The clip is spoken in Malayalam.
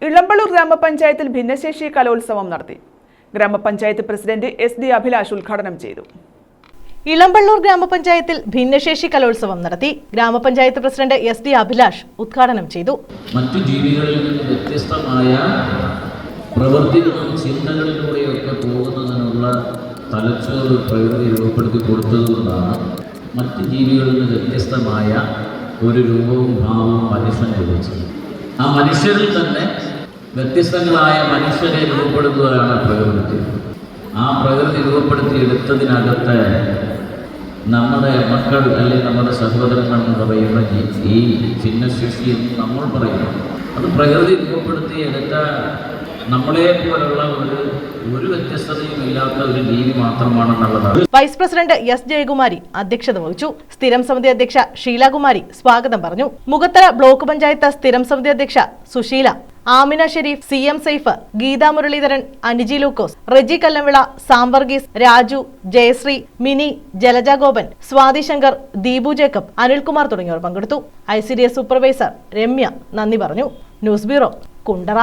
ഇളമ്പള്ളൂർ ഗ്രാമപഞ്ചായത്തിൽ ഭിന്നശേഷി കലോത്സവം നടത്തി. ഗ്രാമപഞ്ചായത്ത് പ്രസിഡന്റ് SD അഭിലാഷ് ഉദ്ഘാടനം ചെയ്തു. ഇളമ്പള്ളൂർ ഗ്രാമപഞ്ചായത്തിൽ ഭിന്നശേഷി കലോത്സവം നടത്തി. ഗ്രാമപഞ്ചായത്ത് പ്രസിഡന്റ് SD അഭിലാഷ് ഉദ്ഘാടനം ചെയ്തു. മറ്റു ജീവികളിൽ നിന്ന് വ്യത്യസ്തമായ പ്രവൃത്തികളും ചിന്തകളിലൂടെയൊക്കെ പോകുന്നതിനുള്ള തലച്ചോറ് പ്രകൃതി രൂപപ്പെടുത്തി കൊടുത്തതുകൊണ്ടാണ് മറ്റ് ജീവികളിൽ നിന്ന് വ്യത്യസ്തമായ ഒരു രൂപവും ഭാവവും മനുഷ്യൻ ലഭിച്ചത്. ആ മനുഷ്യരിൽ തന്നെ വ്യത്യസ്തങ്ങളായ മനുഷ്യരെ രൂപപ്പെടുത്തുകയാണ് പ്രകൃതി. ആ പ്രകൃതി രൂപപ്പെടുത്തിയെടുത്തതിനകത്ത് നമ്മുടെ മക്കൾ അല്ലെങ്കിൽ നമ്മുടെ സഹോദരങ്ങൾ എന്ന് പറയുന്ന ഈ ഭിന്നശേഷി എന്ന് നമ്മൾ പറയുന്നു. അത് പ്രകൃതി രൂപപ്പെടുത്തിയെടുത്ത നമ്മളെ പോലുള്ള ഒരു വ്യത്യസ്തതയും ഇല്ലാത്ത ഒരു ജീവി മാത്രമാണെന്നുള്ളതാണ്. വൈസ് പ്രസിഡന്റ് S ജയകുമാരി അധ്യക്ഷത വഹിച്ചു. സ്ഥിരം സമിതി അധ്യക്ഷ ഷീലാകുമാരി സ്വാഗതം പറഞ്ഞു. മുഖത്തറ ബ്ലോക്ക് പഞ്ചായത്ത് സ്ഥിരം സമിതി അധ്യക്ഷ സുശീല, ആമിന ഷെരീഫ്, CM സൈഫ്, ഗീതാ മുരളീധരൻ, അനിജി ലൂക്കോസ്, റെജി കല്ലംവിള, സാംവർഗീസ്, രാജു, ജയശ്രീ, മിനി, ജലജ ഗോപൻ, സ്വാതി ശങ്കർ, ദീപു ജേക്കബ്, അനിൽകുമാർ തുടങ്ങിയവർ പങ്കെടുത്തു. ICDS സൂപ്പർവൈസർ രമ്യ നന്ദി പറഞ്ഞു. News bureau, Kundara.